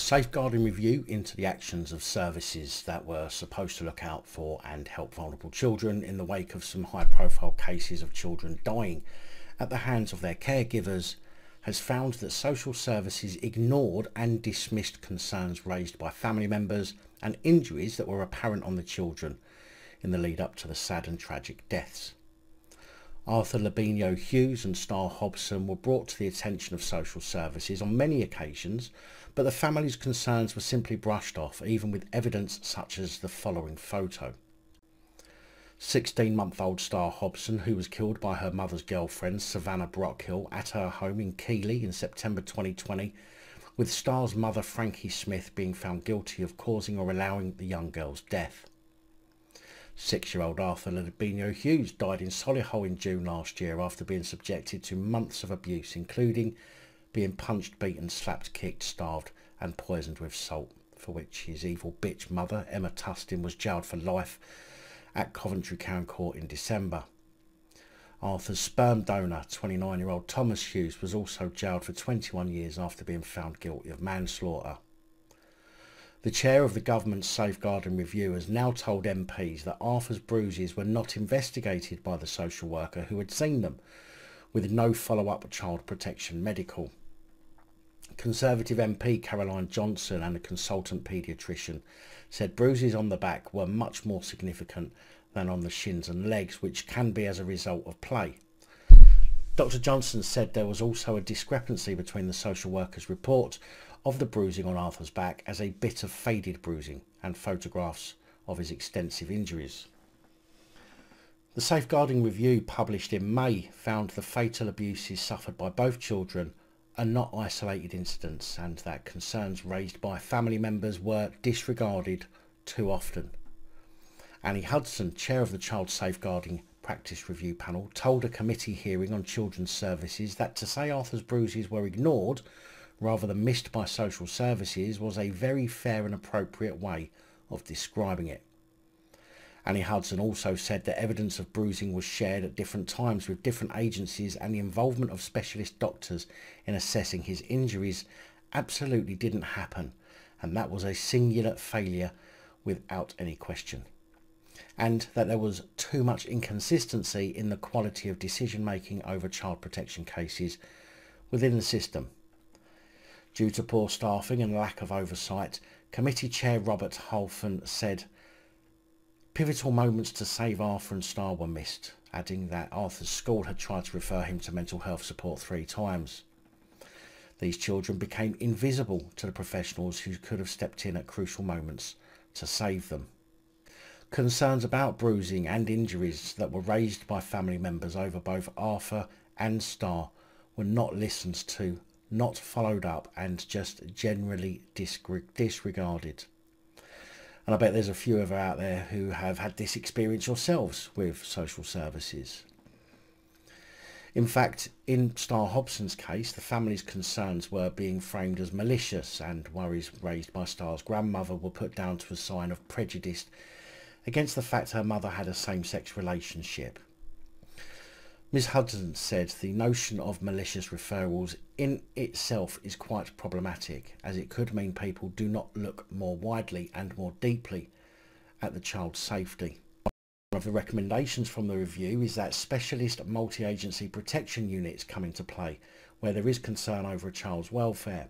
safeguarding review into the actions of services that were supposed to look out for and help vulnerable children in the wake of some high-profile cases of children dying at the hands of their caregivers has found that social services ignored and dismissed concerns raised by family members and injuries that were apparent on the children in the lead up to the sad and tragic deaths. Arthur Labinjo-Hughes and Star Hobson were brought to the attention of social services on many occasions, but the family's concerns were simply brushed off, even with evidence such as the following photo. 16-month-old Star Hobson, who was killed by her mother's girlfriend Savannah Brockhill at her home in Keighley in September 2020, with Star's mother Frankie Smith being found guilty of causing or allowing the young girl's death. 6-year-old Arthur Labinjo-Hughes died in Solihull in June last year after being subjected to months of abuse, including being punched, beaten, slapped, kicked, starved and poisoned with salt, for which his evil bitch mother, Emma Tustin, was jailed for life at Coventry Crown Court in December. Arthur's sperm donor, 29-year-old Thomas Hughes, was also jailed for 21 years after being found guilty of manslaughter. The chair of the government's safeguarding review has now told MPs that Arthur's bruises were not investigated by the social worker who had seen them, with no follow-up child protection medical. Conservative MP Caroline Johnson and a consultant paediatrician said bruises on the back were much more significant than on the shins and legs, which can be as a result of play. Dr Johnson said there was also a discrepancy between the social worker's report of the bruising on Arthur's back as a bit of faded bruising and photographs of his extensive injuries. The safeguarding review published in May found the fatal abuses suffered by both children are not isolated incidents and that concerns raised by family members were disregarded too often. Annie Hudson, chair of the Child Safeguarding Practice Review Panel, told a committee hearing on children's services that to say Arthur's bruises were ignored rather than missed by social services was a very fair and appropriate way of describing it. Annie Hudson also said that evidence of bruising was shared at different times with different agencies and the involvement of specialist doctors in assessing his injuries absolutely didn't happen, and that was a singular failure without any question, and that there was too much inconsistency in the quality of decision making over child protection cases within the system. Due to poor staffing and lack of oversight, committee chair Robert Halfon said pivotal moments to save Arthur and Star were missed, adding that Arthur's school had tried to refer him to mental health support 3 times. These children became invisible to the professionals who could have stepped in at crucial moments to save them. Concerns about bruising and injuries that were raised by family members over both Arthur and Star were not listened to, not followed up, and just generally disregarded. And I bet there's a few of you out there who have had this experience yourselves with social services. In fact, in Star Hobson's case, the family's concerns were being framed as malicious, and worries raised by Star's grandmother were put down to a sign of prejudice against the fact her mother had a same-sex relationship. Ms Hudson said the notion of malicious referrals in itself is quite problematic, as it could mean people do not look more widely and more deeply at the child's safety. One of the recommendations from the review is that specialist multi-agency protection units come into play where there is concern over a child's welfare,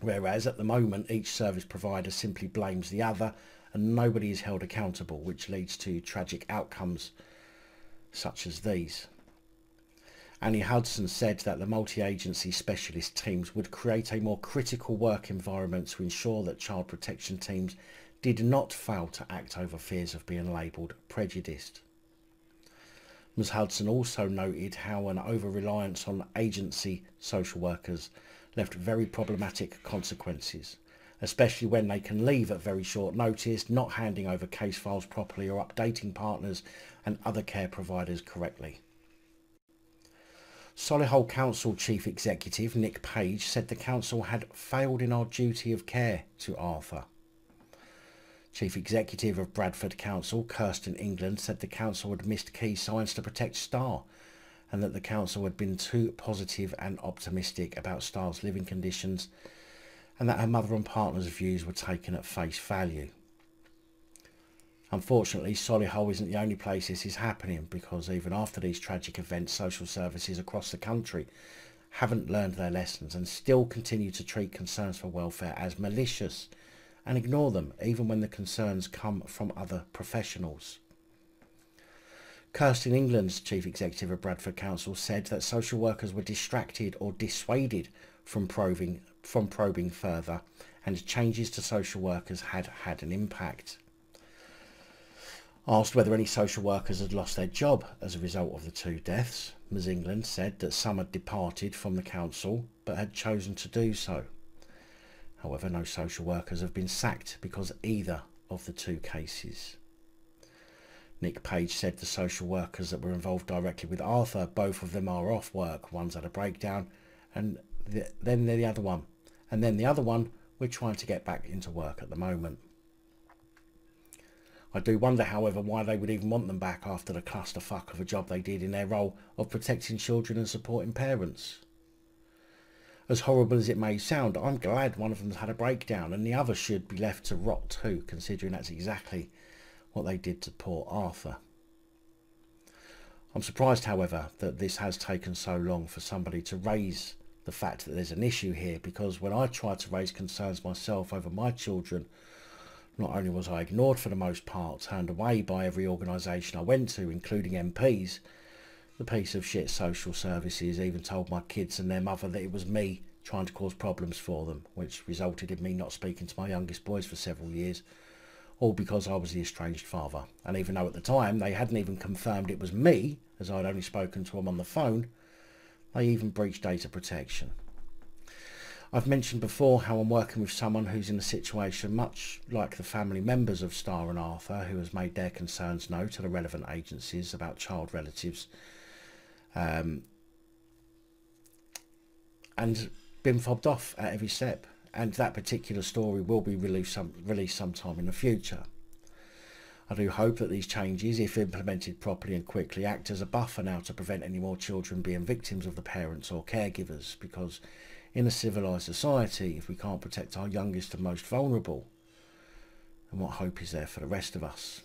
whereas at the moment each service provider simply blames the other and nobody is held accountable, which leads to tragic outcomes such as these. Annie Hudson said that the multi-agency specialist teams would create a more critical work environment to ensure that child protection teams did not fail to act over fears of being labelled prejudiced. Ms Hudson also noted how an over-reliance on agency social workers left very problematic consequences, especially when they can leave at very short notice, not handing over case files properly or updating partners and other care providers correctly. Solihull Council Chief Executive Nick Page said the council had failed in our duty of care to Arthur. Chief Executive of Bradford Council Kirsten England said the council had missed key signs to protect Star, and that the council had been too positive and optimistic about Star's living conditions, and that her mother and partner's views were taken at face value. Unfortunately, Solihull isn't the only place this is happening, because even after these tragic events, social services across the country haven't learned their lessons and still continue to treat concerns for welfare as malicious and ignore them even when the concerns come from other professionals. Tustin, England's chief executive of Bradford Council, said that social workers were distracted or dissuaded from probing further, and changes to social workers had had an impact. Asked whether any social workers had lost their job as a result of the two deaths, Ms England said that some had departed from the council but had chosen to do so. However, no social workers have been sacked because of either of the two cases. Nick Page said the social workers that were involved directly with Arthur, both of them are off work. One's had a breakdown and then the other one. And then the other one, we're trying to get back into work at the moment. I do wonder, however, why they would even want them back after the clusterfuck of a job they did in their role of protecting children and supporting parents. As horrible as it may sound, I'm glad one of them's had a breakdown, and the other should be left to rot too, considering that's exactly what they did to poor Arthur. I'm surprised, however, that this has taken so long for somebody to raise the fact that there's an issue here, because when I tried to raise concerns myself over my children, not only was I ignored for the most part, turned away by every organisation I went to, including MPs, the piece of shit social services even told my kids and their mother that it was me trying to cause problems for them, which resulted in me not speaking to my youngest boys for several years, all because I was the estranged father. And even though at the time they hadn't even confirmed it was me, as I'd only spoken to them on the phone, they even breached data protection. I've mentioned before how I'm working with someone who's in a situation much like the family members of Star and Arthur, who has made their concerns known to the relevant agencies about child relatives and been fobbed off at every step. And that particular story will be released sometime in the future. I do hope that these changes, if implemented properly and quickly, act as a buffer now to prevent any more children being victims of the parents or caregivers, because in a civilised society, if we can't protect our youngest and most vulnerable, then what hope is there for the rest of us?